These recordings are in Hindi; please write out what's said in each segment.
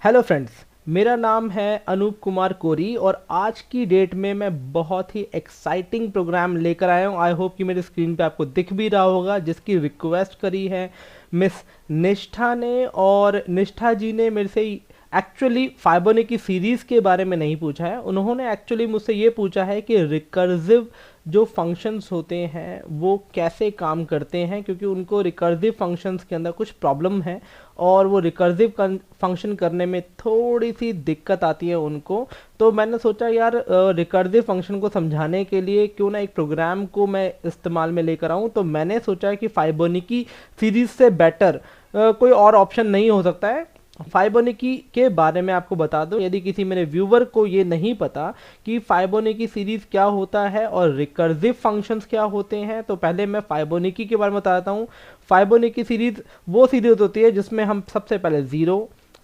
हेलो फ्रेंड्स, मेरा नाम है अनूप कुमार कोरी और आज की डेट में मैं बहुत ही एक्साइटिंग प्रोग्राम लेकर आया हूँ। आई होप कि मेरी स्क्रीन पे आपको दिख भी रहा होगा, जिसकी रिक्वेस्ट करी है मिस निष्ठा ने। और निष्ठा जी ने मेरे से एक्चुअली फाइबोनाची सीरीज़ के बारे में नहीं पूछा है, उन्होंने एक्चुअली मुझसे ये पूछा है कि रिकर्सिव जो फंक्शंस होते हैं वो कैसे काम करते हैं, क्योंकि उनको रिकर्सिव फंक्शंस के अंदर कुछ प्रॉब्लम है और वो रिकर्सिव फंक्शन करने में थोड़ी सी दिक्कत आती है उनको। तो मैंने सोचा यार रिकर्सिव फंक्शन को समझाने के लिए क्यों ना एक प्रोग्राम को मैं इस्तेमाल में लेकर आऊँ। तो मैंने सोचा है कि फाइबोनाची सीरीज से बेटर कोई और ऑप्शन नहीं हो सकता है। फाइबोनाची के बारे में आपको बता दूं, यदि किसी मेरे व्यूवर को ये नहीं पता कि फाइबोनाची सीरीज क्या होता है और रिकर्सिव फंक्शंस क्या होते हैं, तो पहले मैं फाइबोनाची के बारे में बताता हूँ। फाइबोनाची सीरीज वो सीरीज होती है जिसमें हम सबसे पहले 0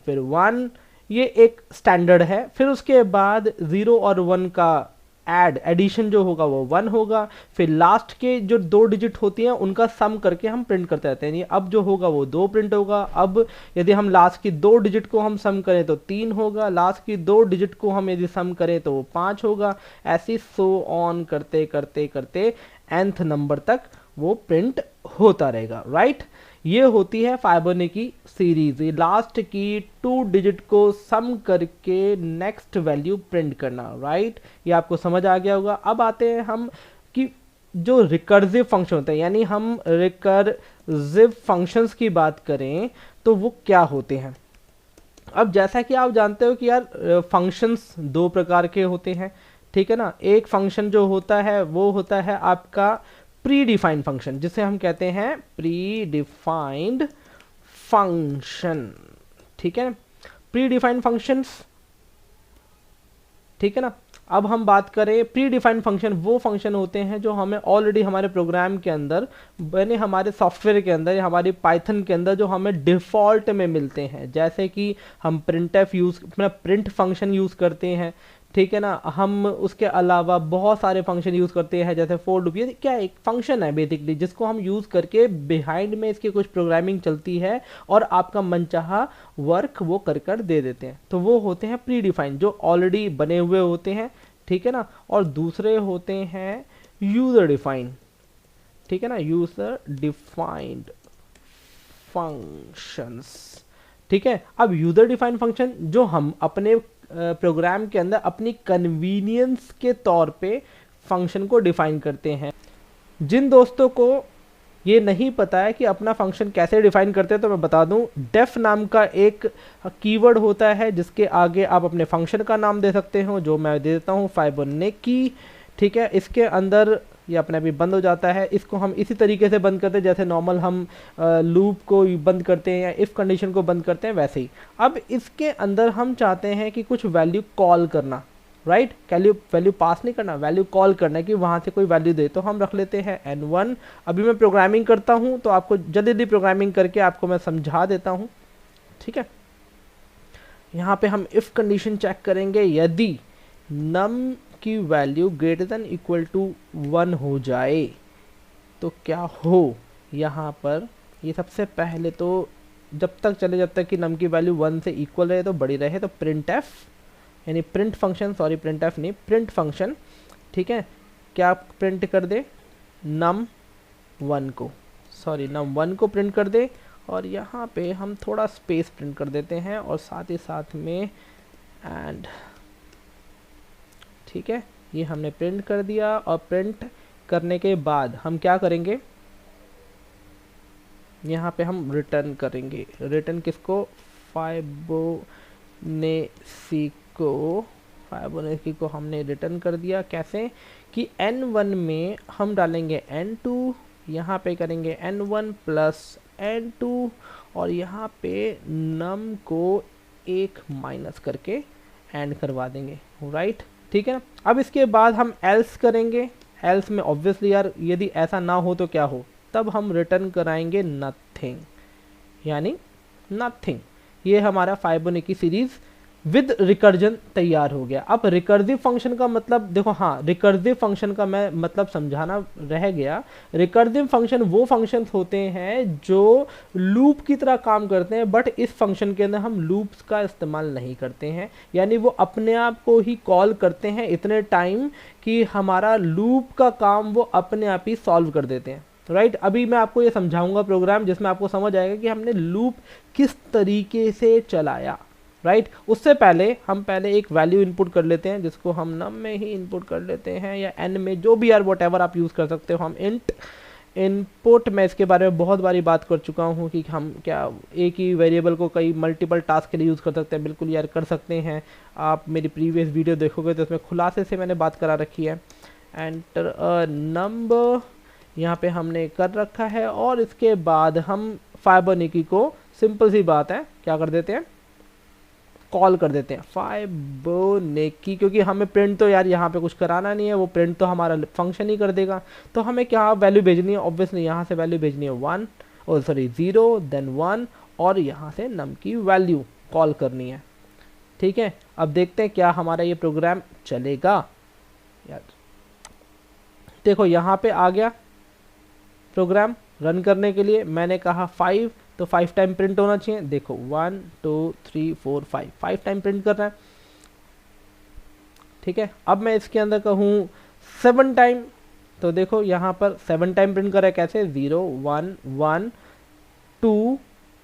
फिर 1, ये एक स्टैंडर्ड है। फिर उसके बाद 0 और 1 का एडिशन जो होगा वो 1 होगा। फिर लास्ट के जो 2 डिजिट होती हैं उनका सम करके हम प्रिंट करते रहते हैं। अब जो होगा वो 2 प्रिंट होगा। अब यदि हम लास्ट की 2 डिजिट को हम सम करें तो 3 होगा। लास्ट की 2 डिजिट को हम यदि सम करें तो वो 5 होगा। ऐसे सो ऑन करते करते करते nth नंबर तक वो प्रिंट होता रहेगा, राइट। ये होती है फाइबोनाची सीरीज, ये लास्ट की 2 डिजिट को सम करके नेक्स्ट वैल्यू प्रिंट करना, राइट। ये आपको समझ आ गया होगा। अब आते हैं हम कि जो रिकर्सिव फंक्शन होते हैं, यानी हम रिकर्सिव फंक्शंस की बात करें तो वो क्या होते हैं। अब जैसा कि आप जानते हो कि यार फंक्शंस 2 प्रकार के होते हैं, ठीक है ना। एक फंक्शन जो होता है वो होता है आपका प्री डिफाइंड फंक्शन, जिसे हम कहते हैं प्री डिफाइंड फंक्शन, ठीक है। प्री डिफाइंड फंक्शंस, ठीक है ना। अब हम बात करें प्री डिफाइंड फंक्शन, वो फंक्शन होते हैं जो हमें ऑलरेडी हमारे प्रोग्राम के अंदर यानी हमारे सॉफ्टवेयर के अंदर या हमारी पाइथन के अंदर जो हमें डिफ़ॉल्ट में मिलते हैं। जैसे कि हम printf use print function use करते हैं, ठीक है ना। हम उसके अलावा बहुत सारे फंक्शन यूज़ करते हैं, जैसे फॉर लूप। ये क्या एक फंक्शन है बेसिकली, जिसको हम यूज़ करके बिहाइंड में इसकी कुछ प्रोग्रामिंग चलती है और आपका मनचाहा वर्क वो कर दे देते हैं। तो वो होते हैं प्री डिफाइंड, जो ऑलरेडी बने हुए होते हैं, ठीक है ना। और दूसरे होते हैं यूज़र डिफाइंड, ठीक है ना, यूज़र डिफाइंड फंक्शंस, ठीक है। अब यूज़र डिफाइंड फंक्शन जो हम अपने प्रोग्राम के अंदर अपनी कन्वीनियंस के तौर पे फंक्शन को डिफाइन करते हैं। जिन दोस्तों को ये नहीं पता है कि अपना फंक्शन कैसे डिफाइन करते हैं, तो मैं बता दूं, डेफ नाम का एक कीवर्ड होता है जिसके आगे आप अपने फंक्शन का नाम दे सकते हो, जो मैं दे देता हूँ फाइबोनाची, ठीक है। इसके अंदर ये अपने आप ही बंद हो जाता है। इसको हम इसी तरीके से बंद करते हैं जैसे नॉर्मल हम लूप को बंद करते हैं या इफ़ कंडीशन को बंद करते हैं, वैसे ही। अब इसके अंदर हम चाहते हैं कि कुछ वैल्यू कॉल करना, राइट। वैल्यू पास नहीं करना, वैल्यू कॉल करना है कि वहाँ से कोई वैल्यू दे। तो हम रख लेते हैं n1। अभी मैं प्रोग्रामिंग करता हूँ तो आपको जल्दी जल्दी प्रोग्रामिंग करके आपको मैं समझा देता हूँ, ठीक है। यहाँ पे हम इफ़ कंडीशन चेक करेंगे, यदि नम की value greater than equal to 1 हो जाए तो क्या हो। यहाँ पर ये सबसे पहले तो जब तक चले जब तक कि नम की वैल्यू 1 से इक्वल रहे तो बड़ी रहे, तो प्रिंट एफ यानी print function, sorry print F नहीं, प्रिंट फंक्शन, ठीक है, क्या प्रिंट कर दे, नम 1 को, सॉरी नम 1 को प्रिंट कर दे। और यहाँ पे हम थोड़ा स्पेस प्रिंट कर देते हैं और साथ ही साथ में एंड, ठीक है। ये हमने प्रिंट कर दिया और प्रिंट करने के बाद हम क्या करेंगे, यहाँ पे हम रिटर्न करेंगे। रिटर्न किसको, फाइबोनाची को हमने रिटर्न कर दिया। कैसे कि n1 में हम डालेंगे n2, यहाँ पे करेंगे n1 प्लस n2 और यहाँ पे नम को 1 माइनस करके एंड करवा देंगे, राइट, ठीक है ना। अब इसके बाद हम एल्स करेंगे। एल्स में ऑब्वियसली यार यदि ऐसा ना हो तो क्या हो, तब हम रिटर्न कराएंगे नथिंग, यानी नथिंग। ये हमारा फाइबोनाची सीरीज विद रिकर्जन तैयार हो गया। अब रिकर्सिव फंक्शन का मतलब देखो, हाँ रिकर्सिव फंक्शन का मैं मतलब समझाना रह गया। रिकर्सिव फंक्शन वो फंक्शंस होते हैं जो लूप की तरह काम करते हैं, बट इस फंक्शन के अंदर हम लूप्स का इस्तेमाल नहीं करते हैं, यानी वो अपने आप को ही कॉल करते हैं इतने टाइम कि हमारा लूप का काम वो अपने आप ही सॉल्व कर देते हैं। राइट अभी मैं आपको ये समझाऊंगा प्रोग्राम जिसमें आपको समझ आएगा कि हमने लूप किस तरीके से चलाया। राइट उससे पहले हम पहले एक वैल्यू इनपुट कर लेते हैं, जिसको हम नम में ही इनपुट कर लेते हैं या एन में, जो भी यार वट एवर आप यूज़ कर सकते हो। हम इंट इनपुट में इसके बारे में बहुत बारी बात कर चुका हूँ कि हम क्या एक ही वेरिएबल को कई मल्टीपल टास्क के लिए यूज़ कर सकते हैं। बिल्कुल यार कर सकते हैं, आप मेरी प्रीवियस वीडियो देखोगे तो इसमें खुलासे से मैंने बात करा रखी है। एंटर अ नंबर यहाँ पे हमने कर रखा है, और इसके बाद हम फाइबोनाची को सिंपल सी बात है क्या कर देते हैं, कॉल कर देते हैं फाइबोनाची, क्योंकि हमें प्रिंट तो यार यहाँ पे कुछ कराना नहीं है, वो प्रिंट तो हमारा फंक्शन ही कर देगा। तो हमें क्या वैल्यू भेजनी है, ऑब्वियसली यहाँ से वैल्यू भेजनी है 1 और सॉरी 0 देन 1, और यहाँ से नम की वैल्यू कॉल करनी है। ठीक है अब देखते हैं क्या हमारा ये प्रोग्राम चलेगा। यार देखो यहाँ पे आ गया प्रोग्राम रन करने के लिए, मैंने कहा 5 तो 5 टाइम प्रिंट होना चाहिए। देखो 1 2 3 4 5 टाइम प्रिंट कर रहा है। ठीक है अब मैं इसके अंदर कहूँ 7 टाइम, तो देखो यहाँ पर 7 टाइम प्रिंट कर रहा है। कैसे 0 1 1 2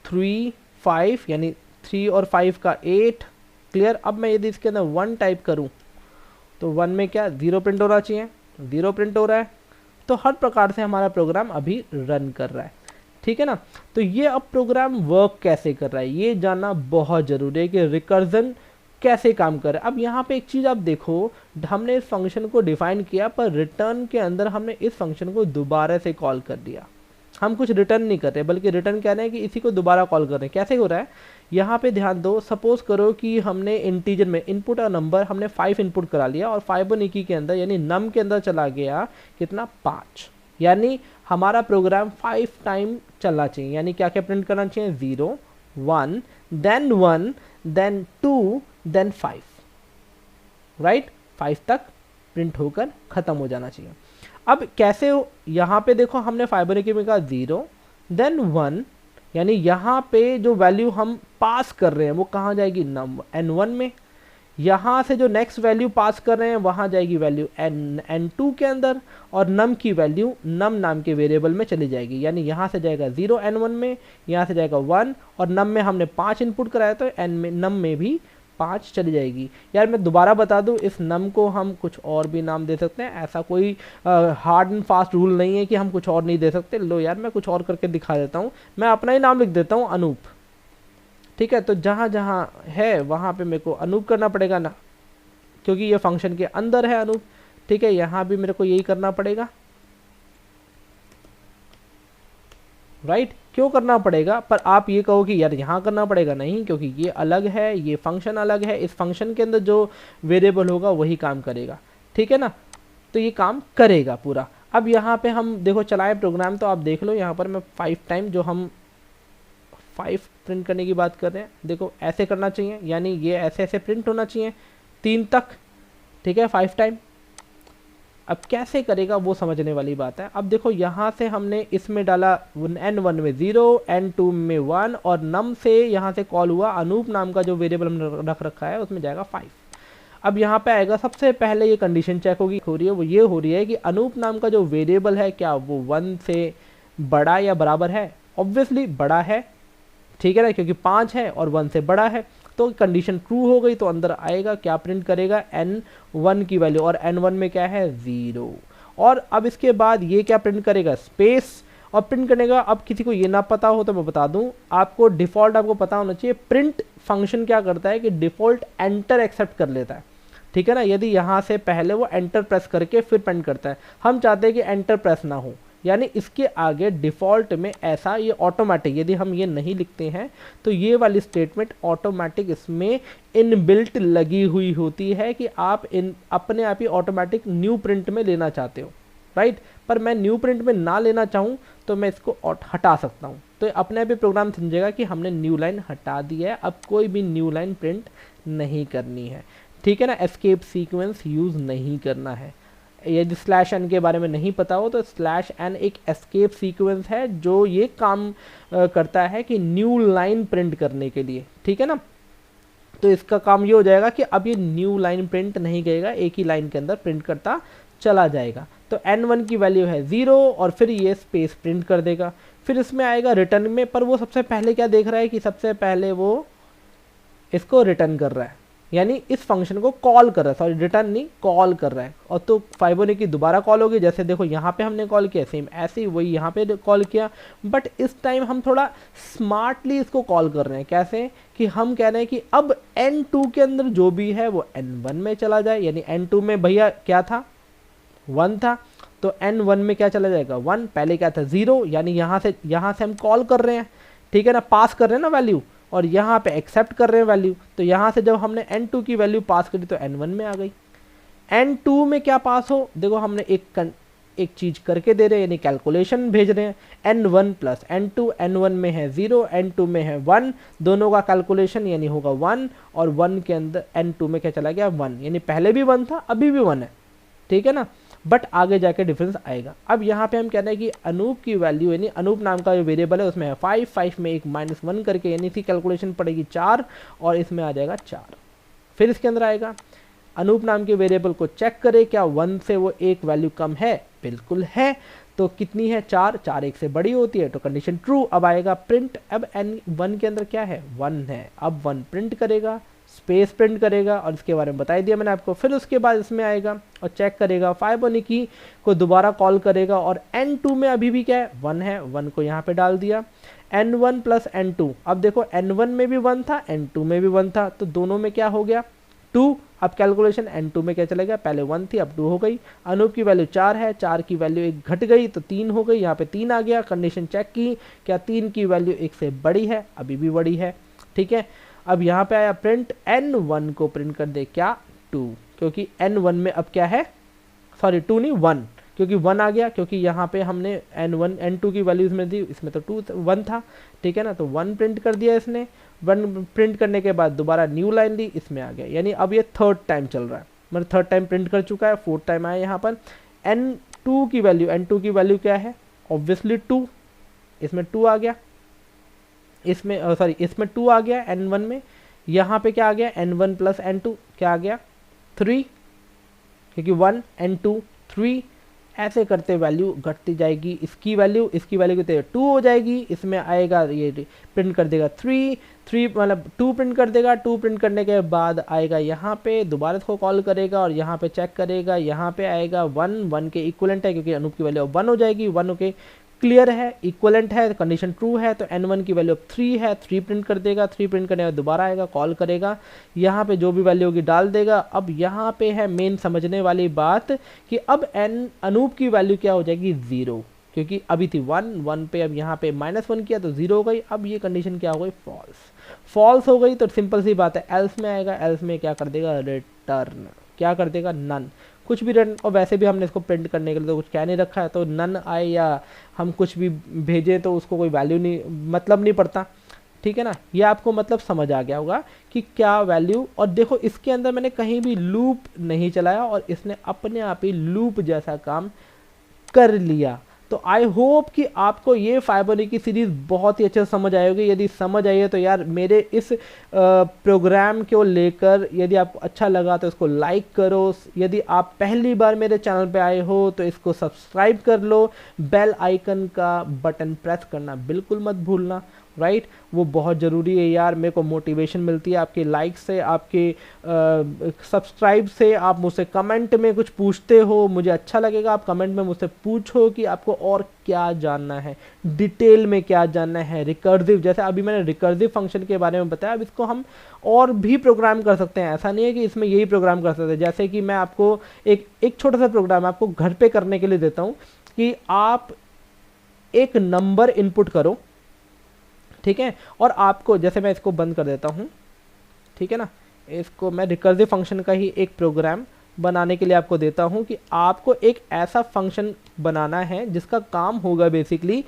3 5, यानी 3 और 5 का 8। क्लियर। अब मैं यदि इसके अंदर 1 टाइप करूँ तो 1 में क्या 0 प्रिंट होना चाहिए, 0 प्रिंट हो रहा है। तो हर प्रकार से हमारा प्रोग्राम अभी रन कर रहा है। ठीक है ना। तो ये अब प्रोग्राम वर्क कैसे कर रहा है ये जानना बहुत ज़रूरी है कि रिकर्जन कैसे काम कर रहा है। अब यहाँ पे एक चीज़ आप देखो, हमने इस फंक्शन को डिफाइन किया पर रिटर्न के अंदर हमने इस फंक्शन को दोबारा से कॉल कर दिया। हम कुछ रिटर्न नहीं कर रहे बल्कि रिटर्न कह रहे हैं कि इसी को दोबारा कॉल कर रहे हैं। कैसे हो रहा है यहाँ पे ध्यान दो, सपोज करो कि हमने इंटीजर में इनपुट और नंबर हमने 5 इनपुट करा लिया और फाइबोनाची के अंदर यानी नम के अंदर चला गया कितना 5, यानी हमारा प्रोग्राम 5 टाइम चलना चाहिए। यानी क्या क्या प्रिंट करना चाहिए 0 1 देन 2 देन 5। राइट 5 तक प्रिंट होकर खत्म हो जाना चाहिए। अब कैसे यहाँ पे देखो हमने फाइबोनाची में कहा 0 देन 1, यानी यहाँ पे जो वैल्यू हम पास कर रहे हैं वो कहाँ जाएगी नम n1 में। यहाँ से जो नेक्स्ट वैल्यू पास कर रहे हैं वहाँ जाएगी वैल्यू n2 के अंदर, और नम की वैल्यू नम नाम के वेरिएबल में चली जाएगी। यानी यहाँ से जाएगा 0 n1 में, यहाँ से जाएगा 1, और नम में हमने 5 इनपुट कराया तो नम में भी 5 चली जाएगी। यार मैं दोबारा बता दूं, इस नम को हम कुछ और भी नाम दे सकते हैं, ऐसा कोई हार्ड एंड फास्ट रूल नहीं है कि हम कुछ और नहीं दे सकते। लो यार मैं कुछ और करके दिखा देता हूँ, मैं अपना ही नाम लिख देता हूँ अनूप। ठीक है तो जहाँ जहाँ है वहाँ पे मेरे को अनूप करना पड़ेगा ना, क्योंकि ये फंक्शन के अंदर है अनूप। ठीक है यहाँ भी मेरे को यही करना पड़ेगा। राइट क्यों करना पड़ेगा, पर आप ये कहो कि यार यहाँ करना पड़ेगा, नहीं, क्योंकि ये अलग है, ये फंक्शन अलग है। इस फंक्शन के अंदर जो वेरिएबल होगा वही काम करेगा। ठीक है ना, तो ये काम करेगा पूरा। अब यहाँ पे हम देखो चलाए प्रोग्राम, तो आप देख लो यहाँ पर मैं 5 टाइम जो हम 5 प्रिंट करने की बात कर रहे हैं, देखो ऐसे करना चाहिए, यानी ये ऐसे ऐसे प्रिंट होना चाहिए 3 तक। ठीक है 5 टाइम। अब कैसे करेगा वो समझने वाली बात है। अब देखो यहाँ से हमने इसमें डाला n1 में 0 n2 में 1, और नम से यहाँ से कॉल हुआ अनूप नाम का जो वेरिएबल हमने रख रखा है उसमें जाएगा 5। अब यहाँ पे आएगा सबसे पहले ये कंडीशन चेक होगी, हो रही है वो ये हो रही है कि अनूप नाम का जो वेरिएबल है क्या वो 1 से बड़ा या बराबर है। ऑब्वियसली बड़ा है। ठीक है ना, क्योंकि 5 है और 1 से बड़ा है, तो कंडीशन ट्रू हो गई। तो अंदर आएगा क्या प्रिंट करेगा n1 की वैल्यू, और n1 में क्या है 0। और अब इसके बाद ये क्या प्रिंट करेगा स्पेस, और प्रिंट करने का अब किसी को ये ना पता हो तो मैं बता दूं आपको, डिफ़ॉल्ट आपको पता होना चाहिए। प्रिंट फंक्शन क्या करता है कि डिफ़ॉल्ट एंटर एक्सेप्ट कर लेता है। ठीक है ना, यदि यहाँ से पहले वो एंटर प्रेस करके फिर प्रिंट करता है। हम चाहते हैं कि एंटर प्रेस ना हो, यानी इसके आगे डिफ़ॉल्ट में ऐसा ये ऑटोमेटिक, यदि हम ये नहीं लिखते हैं तो ये वाली स्टेटमेंट ऑटोमेटिक इसमें इनबिल्ट लगी हुई होती है कि आप अपने आप ही ऑटोमेटिक न्यू प्रिंट में लेना चाहते हो। राइट, पर मैं न्यू प्रिंट में ना लेना चाहूँ तो मैं इसको हटा सकता हूँ, तो अपने आप ही प्रोग्राम समझेगा कि हमने न्यू लाइन हटा दी है, अब कोई भी न्यू लाइन प्रिंट नहीं करनी है, ठीक है ना। एस्केप सीक्वेंस यूज़ नहीं करना है। यदि स्लैश एन के बारे में नहीं पता हो तो स्लैश एन एक एस्केप सीक्वेंस है जो ये काम करता है कि न्यू लाइन प्रिंट करने के लिए, ठीक है ना। तो इसका काम ये हो जाएगा कि अब ये न्यू लाइन प्रिंट नहीं करेगा, एक ही लाइन के अंदर प्रिंट करता चला जाएगा। तो n1 की वैल्यू है 0 और फिर ये स्पेस प्रिंट कर देगा। फिर इसमें आएगा रिटर्न में, पर वो सबसे पहले क्या देख रहा है कि सबसे पहले वो इसको रिटर्न कर रहा है, यानी इस फंक्शन को कॉल कर रहा है, सॉरी रिटर्न नहीं कॉल कर रहा है। और तो फाइबोनाची की दोबारा कॉल होगी, जैसे देखो यहाँ पे हमने कॉल किया सेम ऐसे ही वही यहाँ पे कॉल किया, बट इस टाइम हम थोड़ा स्मार्टली इसको कॉल कर रहे हैं। कैसे कि हम कह रहे हैं कि अब n2 के अंदर जो भी है वो n1 में चला जाए, यानी n2 में भैया क्या था 1 था, तो n1 में क्या चला जाएगा 1, पहले क्या था 0, यानी यहाँ से हम कॉल कर रहे हैं, ठीक है ना, पास कर रहे हैं ना वैल्यू, और यहाँ पे एक्सेप्ट कर रहे हैं वैल्यू। तो यहाँ से जब हमने n2 की वैल्यू पास करी तो n1 में आ गई। n2 में क्या पास हो, देखो हमने एक चीज करके दे रहे हैं, यानी कैलकुलेशन भेज रहे हैं। n1 प्लस n2, n1 में है 0, n2 में है 1, दोनों का कैलकुलेशन यानी होगा 1, और 1 के अंदर n2 में क्या चला गया 1, यानी पहले भी 1 था अभी भी 1 है, ठीक है ना, बट आगे जाके डिफरेंस आएगा। अब यहाँ पे हम कह रहे हैं कि अनूप की वैल्यू, यानी अनूप नाम का जो वेरिएबल है उसमें है 5 में एक -1 करके, यानी इसकी कैलकुलेशन पड़ेगी 4 और इसमें आ जाएगा 4। फिर इसके अंदर आएगा अनूप नाम के वेरिएबल को चेक करे क्या 1 से वो एक वैल्यू कम है, बिल्कुल है, तो कितनी है 4, 4 1 से बड़ी होती है तो कंडीशन ट्रू। अब आएगा प्रिंट, अब n1 के अंदर क्या है 1 है, अब 1 प्रिंट करेगा, स्पेस प्रिंट करेगा, और इसके बारे में बता दिया मैंने आपको। फिर उसके बाद इसमें आएगा और चेक करेगा फाइबोनाची को दोबारा कॉल करेगा, और n2 में अभी भी क्या है 1 है, 1 को यहाँ पे डाल दिया, n1 प्लस n2। अब देखो n1 में भी 1 था, n2 में भी 1 था, तो दोनों में क्या हो गया 2। अब कैलकुलेशन n2 में क्या चलेगा, पहले 1 थी अब 2 हो गई। अनूप की वैल्यू 4 है, 4 की वैल्यू 1 घट गई तो 3 हो गई, यहाँ पे 3 आ गया। कंडीशन चेक की, क्या 3 की वैल्यू 1 से बड़ी है, अभी भी बड़ी है, ठीक है। अब यहाँ पे आया प्रिंट, n1 को प्रिंट कर दे क्या 2, क्योंकि n1 में अब क्या है, सॉरी 2 नहीं 1, क्योंकि 1 आ गया, क्योंकि यहाँ पे हमने n1 n2 की वैल्यूज में दी, इसमें तो 1 था, ठीक है ना, तो 1 प्रिंट कर दिया इसने। 1 प्रिंट करने के बाद दोबारा न्यू लाइन दी, इसमें आ गया, यानी अब ये थर्ड टाइम चल रहा है, मतलब थर्ड टाइम प्रिंट कर चुका है, फोर्थ टाइम आया यहाँ पर। n2 की वैल्यू क्या है, ऑब्वियसली 2, इसमें 2 आ गया, इसमें सॉरी इसमें 2 आ गया n1 में, यहाँ पे क्या आ गया n1 प्लस n2 क्या आ गया 3, क्योंकि 1 n2 3, ऐसे करते वैल्यू घटती जाएगी। इसकी वैल्यू कितने 2 हो जाएगी, इसमें आएगा ये प्रिंट कर देगा 3 मतलब 2 प्रिंट कर देगा। 2 प्रिंट करने के बाद आएगा यहाँ पे दोबारा इसको कॉल करेगा और यहाँ पे चेक करेगा, यहाँ पे आएगा 1 के इक्वलेंट है, क्योंकि अनूप की वैल्यू 1 हो जाएगी, 1 ओके क्लियर है, इक्वलेंट है, कंडीशन ट्रू है, तो n1 की वैल्यू अब 3 है, 3 प्रिंट कर देगा। 3 प्रिंट करने के बाद दोबारा आएगा कॉल करेगा, यहाँ पे जो भी वैल्यू होगी डाल देगा। अब यहाँ पे है मेन समझने वाली बात कि अब अनूप की वैल्यू क्या हो जाएगी 0, क्योंकि अभी थी 1 पे, अब यहाँ पे -1 किया तो 0 हो गई। अब ये कंडीशन क्या हो गई फॉल्स हो गई, तो सिंपल सी बात है एल्स में आएगा, एल्स में क्या कर देगा रिटर्न, क्या कर देगा नन, कुछ भी रिटर्न। और वैसे भी हमने इसको प्रिंट करने के लिए तो कुछ क्या नहीं रखा है, तो नन आए या हम कुछ भी भेजें तो उसको कोई वैल्यू नहीं, मतलब नहीं पड़ता, ठीक है ना। ये आपको मतलब समझ आ गया होगा कि क्या वैल्यू। और देखो इसके अंदर मैंने कहीं भी लूप नहीं चलाया और इसने अपने आप ही लूप जैसा काम कर लिया। तो आई होप कि आपको ये फाइबोनाची सीरीज बहुत ही अच्छे से समझ आई होगी। यदि समझ आई है तो यार मेरे इस प्रोग्राम को लेकर यदि आपको अच्छा लगा तो इसको लाइक करो। यदि आप पहली बार मेरे चैनल पे आए हो तो इसको सब्सक्राइब कर लो, बेल आइकन का बटन प्रेस करना बिल्कुल मत भूलना, राइट, वो बहुत ज़रूरी है यार। मेरे को मोटिवेशन मिलती है आपके लाइक से, आपके सब्सक्राइब से। आप मुझसे कमेंट में कुछ पूछते हो, मुझे अच्छा लगेगा आप कमेंट में मुझसे पूछो कि आपको और क्या जानना है, डिटेल में क्या जानना है। रिकर्सिव, जैसे अभी मैंने रिकर्सिव फंक्शन के बारे में बताया, अब इसको हम और भी प्रोग्राम कर सकते हैं। ऐसा नहीं है कि इसमें यही प्रोग्राम कर सकते हैं। जैसे कि मैं आपको एक छोटा सा प्रोग्राम आपको घर पे करने के लिए देता हूँ कि आप एक नंबर इनपुट करो, ठीक है, और आपको, जैसे मैं इसको बंद कर देता हूँ, ठीक है ना, इसको मैं रिकर्सिव फंक्शन का ही एक प्रोग्राम बनाने के लिए आपको देता हूँ कि आपको एक ऐसा फंक्शन बनाना है जिसका काम होगा बेसिकली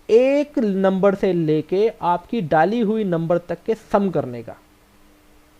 एक नंबर से लेके आपकी डाली हुई नंबर तक के सम करने का,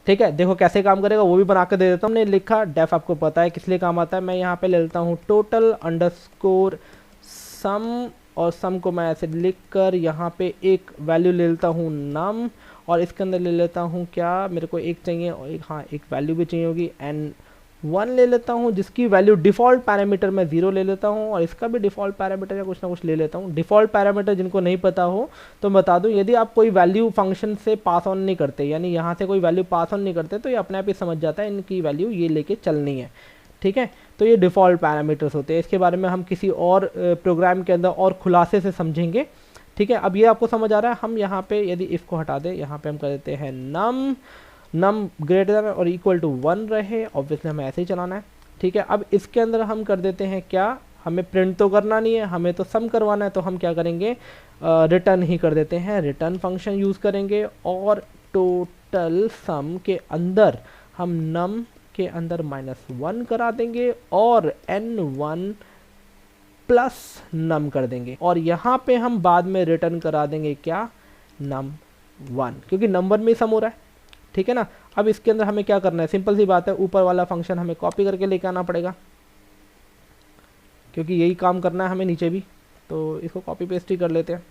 ठीक है, देखो कैसे काम करेगा वो भी बना के दे देता हूँ। हमने लिखा डेफ, आपको पता है किस लिए काम आता है। मैं यहाँ पे ले लेता हूँ टोटल अंडरस्कोर सम, और सम को मैं ऐसे लिख कर यहाँ पे एक वैल्यू ले लेता हूँ नम, और इसके अंदर ले लेता हूँ क्या, मेरे को एक चाहिए और एक, हाँ एक वैल्यू भी चाहिए होगी, n1 ले लेता हूँ जिसकी वैल्यू डिफ़ॉल्ट पैरामीटर मैं 0 ले लेता हूँ, और इसका भी डिफ़ॉल्ट पैरामीटर या कुछ ना कुछ ले लेता हूँ। डिफ़ॉल्ट पैरामीटर जिनको नहीं पता हो तो बता दूँ, यदि आप कोई वैल्यू फंक्शन से पास ऑन नहीं करते, यानी यहाँ से कोई वैल्यू पास ऑन नहीं करते, तो ये अपने आप ही समझ जाता है इनकी वैल्यू ये लेके चलनी है। ठीक है, तो ये डिफ़ॉल्ट पैरामीटर्स होते हैं। इसके बारे में हम किसी और प्रोग्राम के अंदर और खुलासे से समझेंगे। ठीक है, अब ये आपको समझ आ रहा है। हम यहाँ पे यदि इफ़ को हटा दें, यहाँ पे हम कर देते हैं नम ग्रेटर देन और इक्वल टू 1 रहे, ऑब्वियसली हमें ऐसे ही चलाना है। ठीक है, अब इसके अंदर हम कर देते हैं क्या, हमें प्रिंट तो करना नहीं है, हमें तो सम करवाना है, तो हम क्या करेंगे, रिटर्न ही कर देते हैं, रिटर्न फंक्शन यूज़ करेंगे, और टोटल सम के अंदर हम नम के अंदर -1 करा देंगे और n1 प्लस नम कर देंगे, और यहाँ पे हम बाद में रिटर्न करा देंगे क्या, num1, क्योंकि नंबर में सम हो रहा है। ठीक है ना। अब इसके अंदर हमें क्या करना है, सिंपल सी बात है, ऊपर वाला फंक्शन हमें कॉपी करके लेके आना पड़ेगा, क्योंकि यही काम करना है हमें नीचे भी, तो इसको कॉपी पेस्ट ही कर लेते हैं।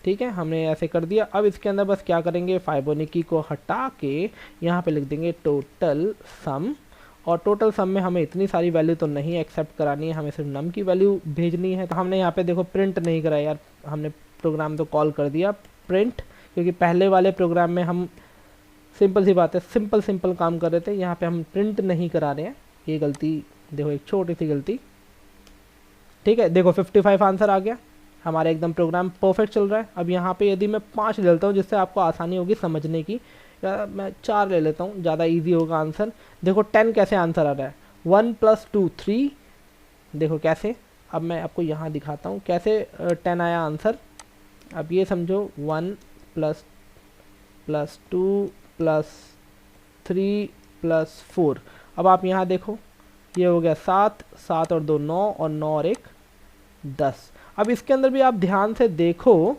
ठीक है, हमने ऐसे कर दिया। अब इसके अंदर बस क्या करेंगे, फाइबोनाची को हटा के यहाँ पे लिख देंगे टोटल सम, और टोटल सम में हमें इतनी सारी वैल्यू तो नहीं एक्सेप्ट करानी है, हमें सिर्फ नम की वैल्यू भेजनी है। तो हमने यहाँ पे देखो प्रिंट नहीं करा यार, हमने प्रोग्राम तो कॉल कर दिया प्रिंट, क्योंकि पहले वाले प्रोग्राम में हम सिंपल सी बात है सिंपल काम कर रहे थे, यहाँ पे हम प्रिंट नहीं करा रहे हैं। ये गलती देखो, एक छोटी सी गलती। ठीक है, देखो 55 आंसर आ गया, हमारा एकदम प्रोग्राम परफेक्ट चल रहा है। अब यहाँ पे यदि मैं 5 ले लेता हूँ जिससे आपको आसानी होगी समझने की, या मैं 4 ले लेता हूँ, ज़्यादा इजी होगा आंसर। देखो 10 कैसे आंसर आ रहा है, 1 + 2 3, देखो कैसे। अब मैं आपको यहाँ दिखाता हूँ कैसे 10 आया आंसर। अब ये समझो 1 + 2 + 3 + 4। अब आप यहाँ देखो, ये हो गया 7, 7 और 2 9, और 9 और 1 10। अब इसके अंदर भी आप ध्यान से देखो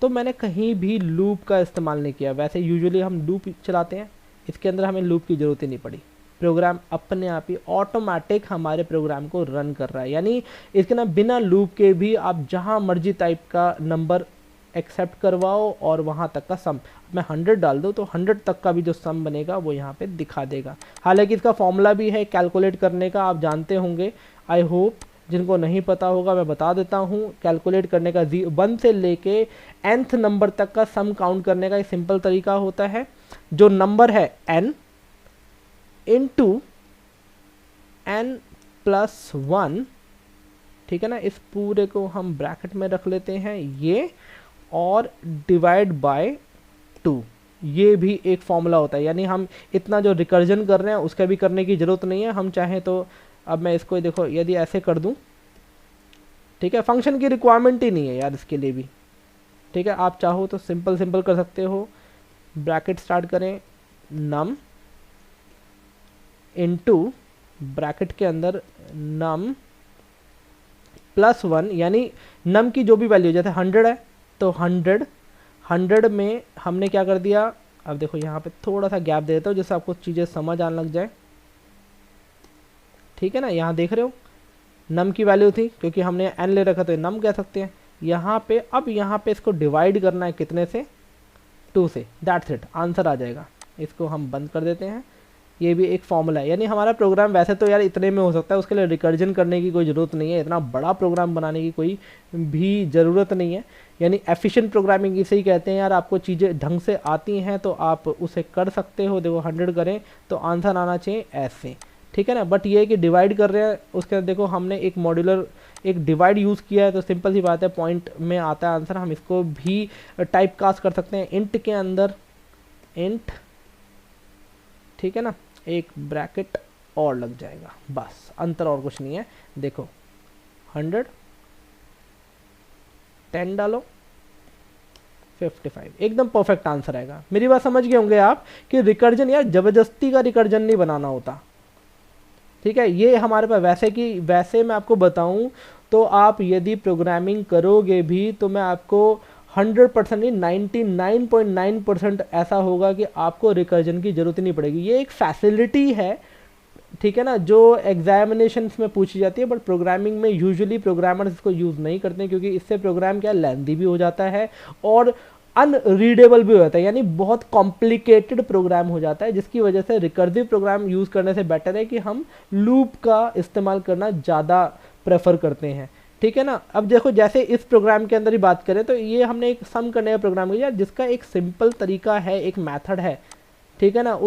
तो मैंने कहीं भी लूप का इस्तेमाल नहीं किया। वैसे यूजुअली हम लूप चलाते हैं, इसके अंदर हमें लूप की ज़रूरत ही नहीं पड़ी। प्रोग्राम अपने आप ही ऑटोमेटिक हमारे प्रोग्राम को रन कर रहा है, यानी इसके ना बिना लूप के भी आप जहाँ मर्जी टाइप का नंबर एक्सेप्ट करवाओ और वहाँ तक का सम, मैं 100 डाल दूँ तो 100 तक का भी जो सम बनेगा वो यहाँ पे दिखा देगा। हालांकि इसका फॉर्मूला भी है कैलकुलेट करने का, आप जानते होंगे, आई होप। जिनको नहीं पता होगा मैं बता देता हूँ, कैलकुलेट करने का 1 से लेके nth नंबर तक का सम काउंट करने का एक सिंपल तरीका होता है। जो नंबर है n इंटू n + 1, ठीक है ना, इस पूरे को हम ब्रैकेट में रख लेते हैं ये, और डिवाइड बाय 2, ये भी एक फॉर्मूला होता है। यानी हम इतना जो रिकर्जन कर रहे हैं उसका भी करने की ज़रूरत नहीं है, हम चाहें तो अब मैं इसको देखो यदि ऐसे कर दूं, ठीक है, फंक्शन की रिक्वायरमेंट ही नहीं है यार इसके लिए भी। ठीक है, आप चाहो तो सिंपल कर सकते हो, ब्रैकेट स्टार्ट करें नम इनटू ब्रैकेट के अंदर नम + 1, यानी नम की जो भी वैल्यू, जैसे 100 है तो 100 में हमने क्या कर दिया। अब देखो यहाँ पे थोड़ा सा गैप दे देता हूँ जिससे आपको चीज़ें समझ आने लग जाए। ठीक है ना, यहाँ देख रहे हो नम की वैल्यू थी, क्योंकि हमने n ले रखा तो नम कह सकते हैं। यहाँ पे अब यहाँ पे इसको डिवाइड करना है कितने से, 2 से, दैट्स इट, आंसर आ जाएगा। इसको हम बंद कर देते हैं। ये भी एक फॉर्मूला है, यानी हमारा प्रोग्राम वैसे तो यार इतने में हो सकता है, उसके लिए रिकर्जन करने की कोई ज़रूरत नहीं है, इतना बड़ा प्रोग्राम बनाने की कोई भी ज़रूरत नहीं है। यानी एफिशिएंट प्रोग्रामिंग इसे ही कहते हैं यार, आपको चीज़ें ढंग से आती हैं तो आप उसे कर सकते हो। देखो 100 करें तो आंसर आना चाहिए ऐसे, ठीक है ना। बट ये है कि डिवाइड कर रहे हैं, उसके अंदर देखो हमने एक मॉड्यूलर एक डिवाइड यूज़ किया है, तो सिंपल सी बात है पॉइंट में आता है आंसर। हम इसको भी टाइप कास्ट कर सकते हैं इंट के अंदर, इंट, ठीक है ना, एक ब्रैकेट और लग जाएगा, बस, अंतर और कुछ नहीं है। देखो 100 10 डालो 55, एकदम परफेक्ट आंसर आएगा। मेरी बात समझ गए होंगे आप कि रिकर्जन यार जबरदस्ती का रिकर्जन नहीं बनाना होता, ठीक है। ये हमारे पास वैसे मैं आपको बताऊं तो आप यदि प्रोग्रामिंग करोगे भी तो मैं आपको 100% नहीं 99.9% ऐसा होगा कि आपको रिकर्जन की ज़रूरत नहीं पड़ेगी। ये एक फैसिलिटी है, ठीक है ना, जो एग्जामिनेशंस में पूछी जाती है, बट प्रोग्रामिंग में यूजुअली प्रोग्रामर्स इसको यूज़ नहीं करते क्योंकि इससे प्रोग्राम क्या लेंथी भी हो जाता है और अनरीडेबल भी हो जाता है, यानी बहुत कॉम्प्लिकेटेड प्रोग्राम हो जाता है, जिसकी वजह से रिकर्सिव प्रोग्राम यूज़ करने से बेटर है कि हम लूप का इस्तेमाल करना ज़्यादा प्रेफर करते हैं, ठीक है ना। अब देखो जैसे इस प्रोग्राम के अंदर ही बात करें तो ये हमने एक सम करने का प्रोग्राम किया जिसका एक सिंपल तरीका है, एक मेथड है, ठीक है ना।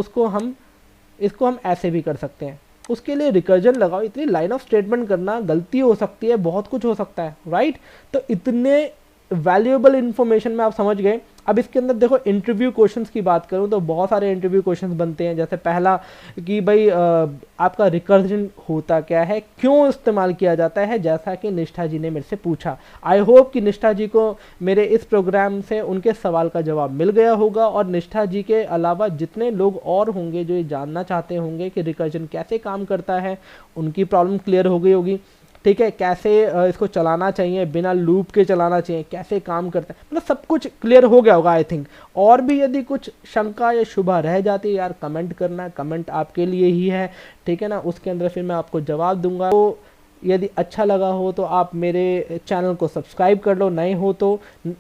इसको हम ऐसे भी कर सकते हैं। उसके लिए रिकर्जन लगाओ, इतनी लाइन ऑफ स्टेटमेंट करना, गलती हो सकती है, बहुत कुछ हो सकता है, राइट। तो इतने वैल्यूएबल इन्फॉर्मेशन में आप समझ गए। अब इसके अंदर देखो इंटरव्यू क्वेश्चंस की बात करूं तो बहुत सारे इंटरव्यू क्वेश्चंस बनते हैं। जैसे पहला कि भाई आपका रिकर्जन होता क्या है, क्यों इस्तेमाल किया जाता है, जैसा कि निष्ठा जी ने मेरे से पूछा। आई होप कि निष्ठा जी को मेरे इस प्रोग्राम से उनके सवाल का जवाब मिल गया होगा, और निष्ठा जी के अलावा जितने लोग और होंगे जो ये जानना चाहते होंगे कि रिकर्जन कैसे काम करता है, उनकी प्रॉब्लम क्लियर हो गई होगी, ठीक है। कैसे इसको चलाना चाहिए, बिना लूप के चलाना चाहिए, कैसे काम करता है, मतलब सब कुछ क्लियर हो गया होगा आई थिंक। और भी यदि कुछ शंका या शुभा रह जाती है यार, कमेंट करना, कमेंट आपके लिए ही है, ठीक है ना, उसके अंदर फिर मैं आपको जवाब दूंगा। तो यदि अच्छा लगा हो तो आप मेरे चैनल को सब्सक्राइब कर लो, नए हो तो,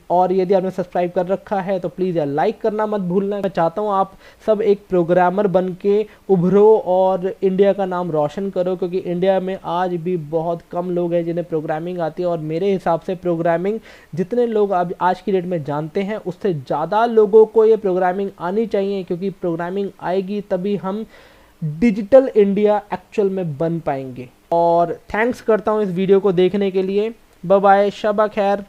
और यदि आपने सब्सक्राइब कर रखा है तो प्लीज़ यार लाइक करना मत भूलना। मैं चाहता हूँ आप सब एक प्रोग्रामर बन के उभरो और इंडिया का नाम रोशन करो, क्योंकि इंडिया में आज भी बहुत कम लोग हैं जिन्हें प्रोग्रामिंग आती है, और मेरे हिसाब से प्रोग्रामिंग जितने लोग अब आज की डेट में जानते हैं उससे ज़्यादा लोगों को ये प्रोग्रामिंग आनी चाहिए, क्योंकि प्रोग्रामिंग आएगी तभी हम डिजिटल इंडिया एक्चुअल में बन पाएंगे। और थैंक्स करता हूँ इस वीडियो को देखने के लिए। बाय बाय, शबा खैर।